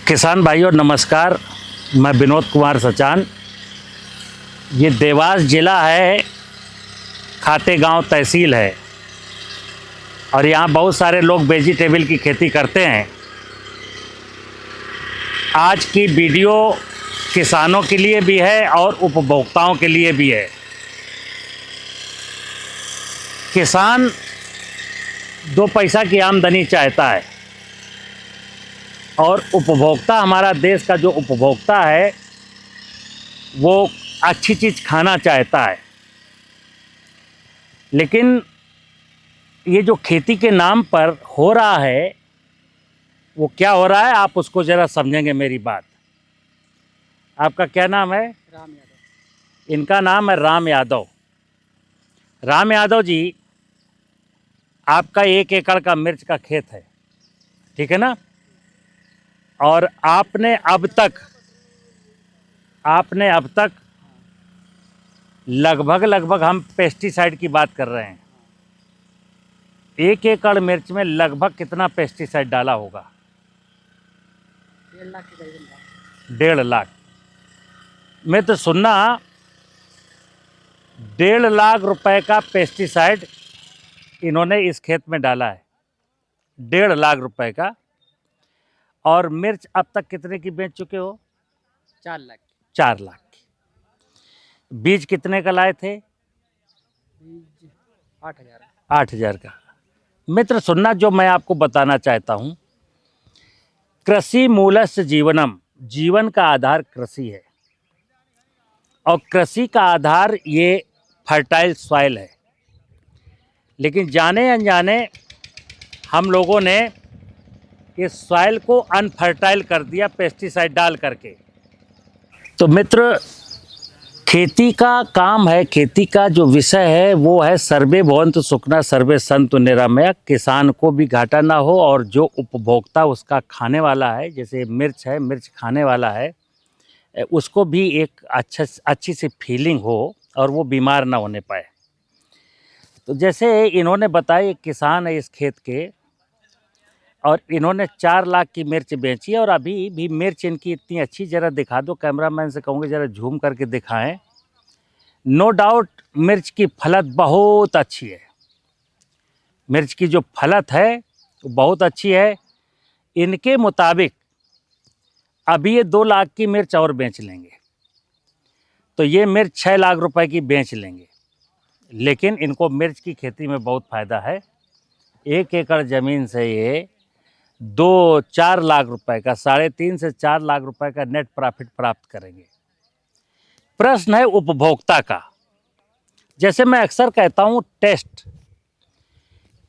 किसान भाइयों नमस्कार। मैं विनोद कुमार सचान। ये देवास ज़िला है, खातेगांव तहसील है और यहाँ बहुत सारे लोग वेजिटेबल की खेती करते हैं। आज की वीडियो किसानों के लिए भी है और उपभोक्ताओं के लिए भी है। किसान दो पैसा की आमदनी चाहता है और उपभोक्ता, हमारा देश का जो उपभोक्ता है वो अच्छी चीज़ खाना चाहता है। लेकिन ये जो खेती के नाम पर हो रहा है वो क्या हो रहा है, आप उसको ज़रा समझेंगे मेरी बात। आपका क्या नाम है? राम यादव। इनका नाम है राम यादव। राम यादव जी, आपका 1 एकड़ का मिर्च का खेत है, ठीक है ना? और आपने अब तक लगभग हम पेस्टिसाइड की बात कर रहे हैं। 1 एकड़ मिर्च में लगभग कितना पेस्टिसाइड डाला होगा? 1.5 लाख के करीबन था। 1.5 लाख। मैं तो सुनना 1.5 लाख रुपए का पेस्टिसाइड इन्होंने इस खेत में डाला है। 1.5 लाख रुपए का। और मिर्च अब तक कितने की बेच चुके हो? 4 लाख। 4 लाख की। बीज कितने का लाए थे? बीज 8,000। 8,000 का। मित्र सुनना, जो मैं आपको बताना चाहता हूँ, कृषि मूलस्य जीवनम, जीवन का आधार कृषि है और कृषि का आधार ये फर्टाइल सॉइल है। लेकिन जाने अनजाने हम लोगों ने इस सॉइल को अनफर्टाइल कर दिया पेस्टिसाइड डाल करके। तो मित्र, खेती का काम है, खेती का जो विषय है वो है सर्वे भवन्तु सुखिनः सर्वे सन्तु निरामया। किसान को भी घाटा ना हो और जो उपभोक्ता उसका खाने वाला है, जैसे मिर्च है, मिर्च खाने वाला है, उसको भी एक अच्छी सी फीलिंग हो और वो बीमार ना होने पाए। तो जैसे इन्होंने बताया, किसान है इस खेत के और इन्होंने 4 लाख की मिर्च बेची है और अभी भी मिर्च इनकी इतनी अच्छी, ज़रा दिखा दो, कैमरामैन से कहूँगा ज़रा झूम करके दिखाएं। नो डाउट मिर्च की फलत बहुत अच्छी है। मिर्च की जो फलत है वो बहुत अच्छी है। इनके मुताबिक अभी ये 2 लाख की मिर्च और बेच लेंगे तो ये मिर्च 6 लाख रुपए की बेच लेंगे। लेकिन इनको मिर्च की खेती में बहुत फ़ायदा है। 1 एकड़ ज़मीन से ये 2-4 लाख रुपए का, 3.5 से 4 लाख रुपए का नेट प्रॉफिट प्राप्त करेंगे। प्रश्न है उपभोक्ता का। जैसे मैं अक्सर कहता हूँ, टेस्ट,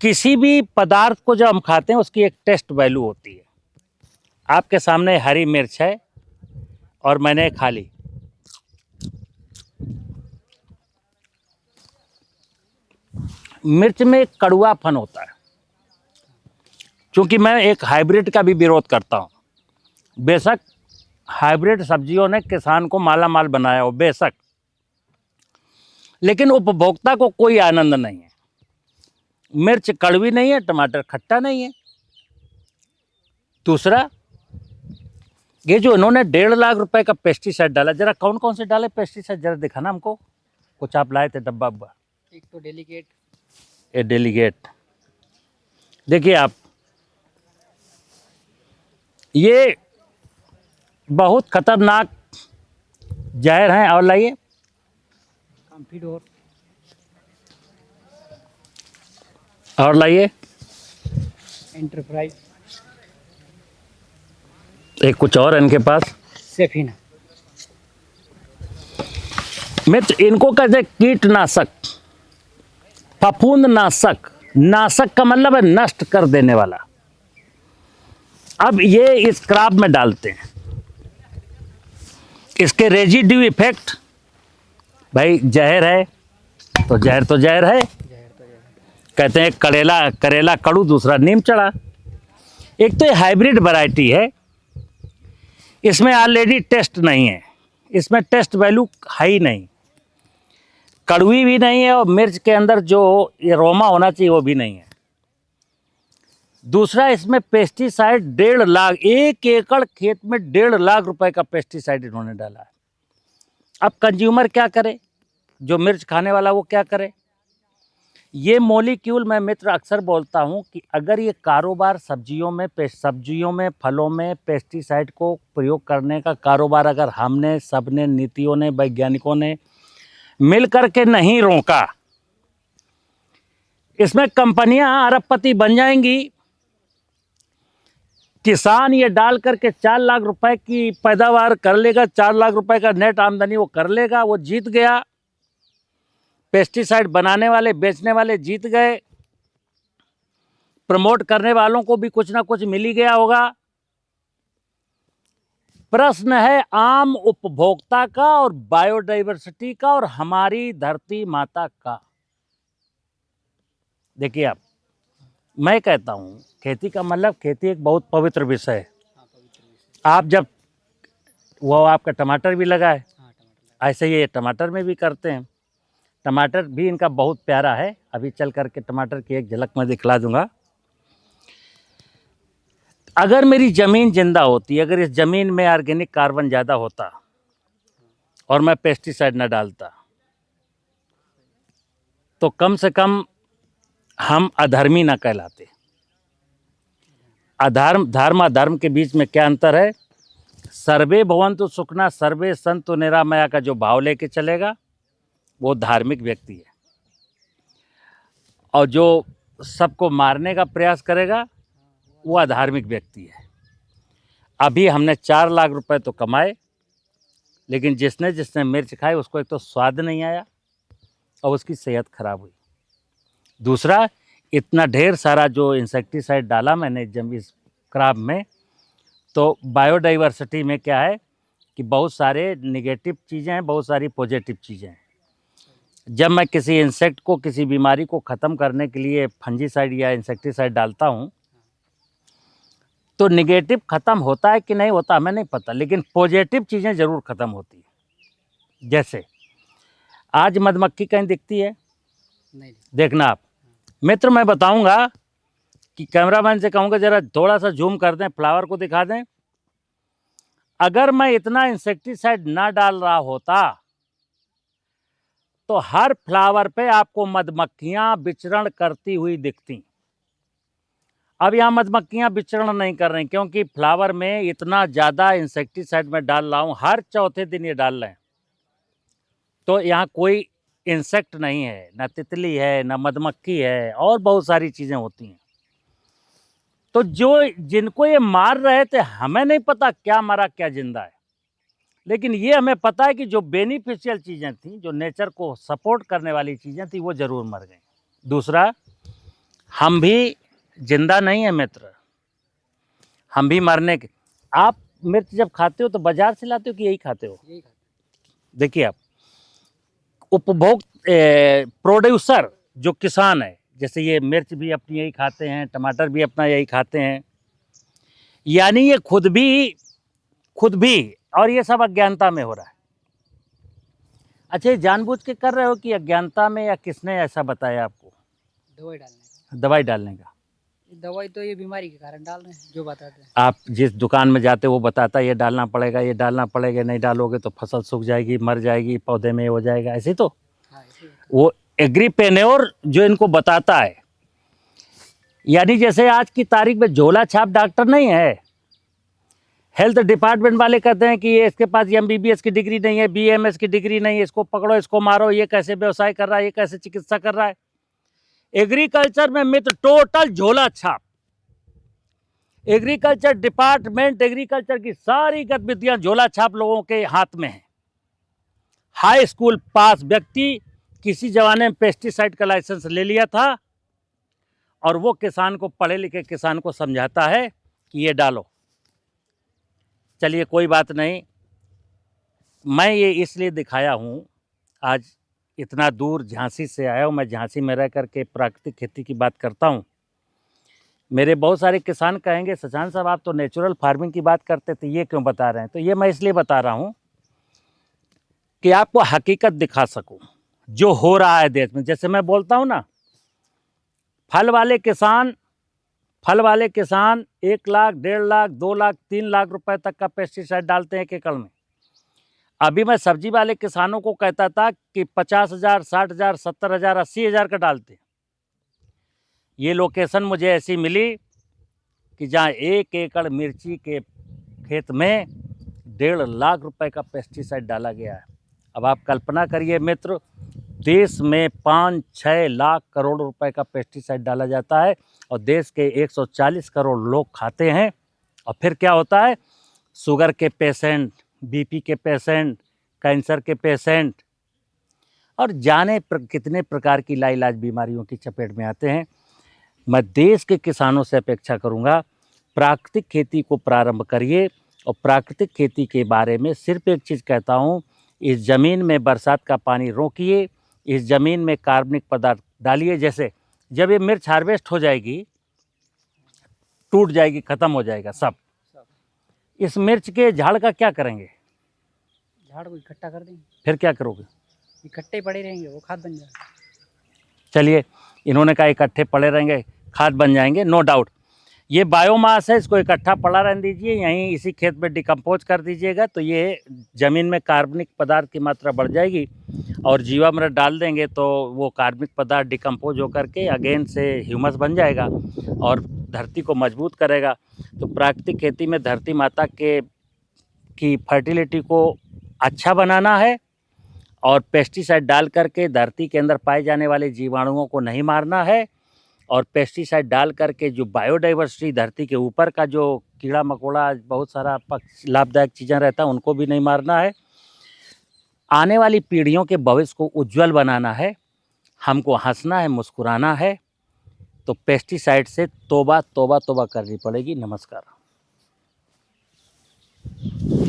किसी भी पदार्थ को जब हम खाते हैं उसकी एक टेस्ट वैल्यू होती है। आपके सामने हरी मिर्च है और मैंने खा ली। मिर्च में एक कड़वापन होता है। क्योंकि मैं एक हाइब्रिड का भी विरोध करता हूँ। बेशक हाइब्रिड सब्जियों ने किसान को माला माल बनाया हो, बेशक, लेकिन उपभोक्ता को कोई आनंद नहीं है। मिर्च कड़वी नहीं है, टमाटर खट्टा नहीं है। दूसरा, ये जो इन्होंने 1.5 लाख रुपए का पेस्टिसाइड डाला, जरा कौन कौन से डाले पेस्टिसाइड जरा दिखाना हमको। कुछ आप लाए थे डब्बा उब्बा? एक तो डेलीगेट। ये डेलीगेट, देखिए आप, ये बहुत खतरनाक जहर हैं। और लाइए, कॉम्फिडोर। और लाइए, एंटरप्राइज। एक कुछ और है इनके पास, सेफिना। मित्र इनको कहते कीटनाशक, फफूंदनाशक। नाशक का मतलब है नष्ट कर देने वाला। अब ये इस क्रॉप में डालते हैं, इसके रेजिड्यू इफेक्ट, भाई जहर है तो जहर है। कहते हैं करेला कड़ू, दूसरा नीम चढ़ा। एक तो ये हाइब्रिड वैरायटी है, इसमें ऑलरेडी टेस्ट नहीं है, इसमें टेस्ट वैल्यू है ही नहीं, कड़वी भी नहीं है और मिर्च के अंदर जो एरोमा होना चाहिए वो भी नहीं है। दूसरा, इसमें पेस्टिसाइड 1.5 लाख, 1 एकड़ खेत में 1.5 लाख रुपए का पेस्टिसाइड इन्होंने डाला है। अब कंज्यूमर क्या करे, जो मिर्च खाने वाला वो क्या करे? ये मॉलिक्यूल, मैं मित्र अक्सर बोलता हूँ कि अगर ये कारोबार सब्जियों में फलों में पेस्टिसाइड को प्रयोग करने का कारोबार अगर हमने सबने, नीतियों ने, वैज्ञानिकों ने मिल करके नहीं रोका, इसमें कंपनियां अरबपति बन जाएंगी। किसान ये डाल करके 4 लाख रुपए की पैदावार कर लेगा, 4 लाख रुपए का नेट आमदनी वो कर लेगा, वो जीत गया। पेस्टिसाइड बनाने वाले, बेचने वाले जीत गए। प्रमोट करने वालों को भी कुछ ना कुछ मिल ही गया होगा। प्रश्न है आम उपभोक्ता का और बायोडाइवर्सिटी का और हमारी धरती माता का। देखिए, आप, मैं कहता हूं खेती का मतलब, खेती एक बहुत पवित्र विषय है। आप जब, वो आपका टमाटर भी लगा है, ऐसे ये टमाटर में भी करते हैं। टमाटर भी इनका बहुत प्यारा है। अभी चल करके टमाटर की एक झलक मैं दिखला दूंगा। अगर मेरी ज़मीन जिंदा होती, अगर इस ज़मीन में ऑर्गेनिक कार्बन ज़्यादा होता और मैं पेस्टिसाइड न डालता, तो कम से कम हम अधर्मी न कहलाते। धर्म अधर्म के बीच में क्या अंतर है? सर्वे भवन्तु सुखिनः सर्वे सन्तु निरामया का जो भाव लेके चलेगा वो धार्मिक व्यक्ति है, और जो सबको मारने का प्रयास करेगा वो अधार्मिक व्यक्ति है। अभी हमने 4 लाख रुपए तो कमाए, लेकिन जिसने जिसने मिर्च खाई उसको एक तो स्वाद नहीं आया और उसकी सेहत खराब हुई। दूसरा, इतना ढेर सारा जो इंसेक्टिसाइड डाला मैंने इस क्रॉप में, तो बायोडाइवर्सिटी में क्या है कि बहुत सारे निगेटिव चीज़ें हैं, बहुत सारी पॉजिटिव चीज़ें हैं। जब मैं किसी इंसेक्ट को, किसी बीमारी को ख़त्म करने के लिए फंजीसाइड या इंसेक्टिसाइड डालता हूँ, तो निगेटिव ख़त्म होता है कि नहीं होता हमें नहीं पता, लेकिन पॉजिटिव चीज़ें ज़रूर ख़त्म होती हैं। जैसे आज मधुमक्खी कहीं दिखती है? नहीं। देखना आप मित्र, मैं बताऊंगा कि कैमरामैन से कहूँगा ज़रा थोड़ा सा जूम कर दें, फ्लावर को दिखा दें। अगर मैं इतना इंसेक्टिसाइड ना डाल रहा होता तो हर फ्लावर पे आपको मधुमक्खियां विचरण करती हुई दिखती। अब यहाँ मधुमक्खियां विचरण नहीं कर रही, क्योंकि फ्लावर में इतना ज़्यादा इंसेक्टिसाइड में डाल रहा हूँ, हर चौथे दिन ये डाल रहे हैं। तो यहाँ कोई इंसेक्ट नहीं है, ना तितली है, ना मधुमक्खी है, और बहुत सारी चीज़ें होती हैं। तो जो जिनको ये मार रहे थे, हमें नहीं पता क्या मरा क्या जिंदा है, लेकिन ये हमें पता है कि जो बेनिफिशियल चीज़ें थी, जो नेचर को सपोर्ट करने वाली चीज़ें थी, वो ज़रूर मर गई। दूसरा, हम भी जिंदा नहीं है मित्र, हम भी मरने के। आप मिर्च जब खाते हो तो बाजार से लाते हो कि यही खाते हो? यही खाते। देखिए, आप उपभोग प्रोड्यूसर जो किसान है, जैसे ये मिर्च भी अपनी यही खाते हैं, टमाटर भी अपना यही खाते हैं, यानी ये खुद भी, और ये सब अज्ञानता में हो रहा है। अच्छा, ये जानबूझ के कर रहे हो कि अज्ञानता में, या किसने ऐसा बताया आपको? दवाई डालने का। दवाई डालने का? दवाई तो ये बीमारी के कारण डाल रहे हैं, जो बताते हैं। आप जिस दुकान में जाते हो वो बताता है ये डालना पड़ेगा, ये डालना पड़ेगा, नहीं डालोगे तो फसल सूख जाएगी, मर जाएगी, पौधे में हो जाएगा, ऐसे तो। हाँ, वो एग्रीपेन्योर जो इनको बताता है, यानी जैसे आज की तारीख में झोला छाप डॉक्टर नहीं है, हेल्थ डिपार्टमेंट वाले कहते हैं कि ये इसके पास MBBS की डिग्री नहीं है, BAMS की डिग्री नहीं है, इसको पकड़ो, इसको मारो, ये कैसे व्यवसाय कर रहा है, ये कैसे चिकित्सा कर रहा है। एग्रीकल्चर में मित्र टोटल झोला छाप। एग्रीकल्चर डिपार्टमेंट, एग्रीकल्चर की सारी गतिविधियां झोला छाप लोगों के हाथ में है। हाई स्कूल पास व्यक्ति किसी जमाने में पेस्टिसाइड का लाइसेंस ले लिया था, और वो किसान को, पढ़े लिखे किसान को समझाता है कि ये डालो। चलिए कोई बात नहीं, मैं ये इसलिए दिखाया हूँ, आज इतना दूर झांसी से आया हूँ, मैं झांसी में रह करके प्राकृतिक खेती की बात करता हूँ। मेरे बहुत सारे किसान कहेंगे शशांक साहब आप तो नेचुरल फार्मिंग की बात करते थे, ये क्यों बता रहे हैं? तो ये मैं इसलिए बता रहा हूँ कि आपको हकीकत दिखा सकूँ जो हो रहा है देश में। जैसे मैं बोलता हूँ ना, फल वाले किसान फल वाले किसान 1 लाख, 1.5 लाख, 2 लाख, 3 लाख रुपए तक का पेस्टिसाइड डालते हैं 1 एकड़ में। अभी मैं सब्जी वाले किसानों को कहता था कि 50,000, 60,000, 70,000, 80,000 का डालते हैं। ये लोकेशन मुझे ऐसी मिली कि जहाँ 1 एकड़ मिर्ची के खेत में 1.5 लाख रुपए का पेस्टिसाइड डाला गया है। अब आप कल्पना करिए मित्र, देश में 5-6 लाख करोड़ रुपए का पेस्टिसाइड डाला जाता है और देश के 140 करोड़ लोग खाते हैं। और फिर क्या होता है, शुगर के पेशेंट, बीपी के पेशेंट, कैंसर के पेशेंट और जाने कितने प्रकार की लाइलाज बीमारियों की चपेट में आते हैं। मैं देश के किसानों से अपेक्षा करूंगा, प्राकृतिक खेती को प्रारंभ करिए। और प्राकृतिक खेती के बारे में सिर्फ एक चीज़ कहता हूँ, इस ज़मीन में बरसात का पानी रोकिए, इस ज़मीन में कार्बनिक पदार्थ डालिए। जैसे जब ये मिर्च हार्वेस्ट हो जाएगी, टूट जाएगी, ख़त्म हो जाएगा सब, इस मिर्च के झाड़ का क्या करेंगे? झाड़ को इकट्ठा कर देंगे, फिर क्या करोगे? इकट्ठे पड़े रहेंगे, वो खाद बन जाएगा। चलिए, इन्होंने कहा इकट्ठे पड़े रहेंगे, खाद बन जाएंगे, नो डाउट। ये बायोमास है, इसको इकट्ठा पड़ा रहने दीजिए, यहीं इसी खेत में डिकम्पोज कर दीजिएगा, तो ये ज़मीन में कार्बनिक पदार्थ की मात्रा बढ़ जाएगी। और जीवामृत डाल देंगे तो वो कार्बनिक पदार्थ डिकम्पोज होकर के अगेन से ह्यूमस बन जाएगा और धरती को मजबूत करेगा। तो प्राकृतिक खेती में धरती माता की फर्टिलिटी को अच्छा बनाना है और पेस्टिसाइड डाल करके धरती के अंदर पाए जाने वाले जीवाणुओं को नहीं मारना है। और पेस्टिसाइड डाल करके जो बायोडाइवर्सिटी, धरती के ऊपर का जो कीड़ा मकोड़ा, बहुत सारा लाभदायक चीज़ें रहता है, उनको भी नहीं मारना है। आने वाली पीढ़ियों के भविष्य को उज्जवल बनाना है, हमको हंसना है, मुस्कुराना है। तो पेस्टिसाइड से तौबा तौबा तौबा करनी पड़ेगी। नमस्कार।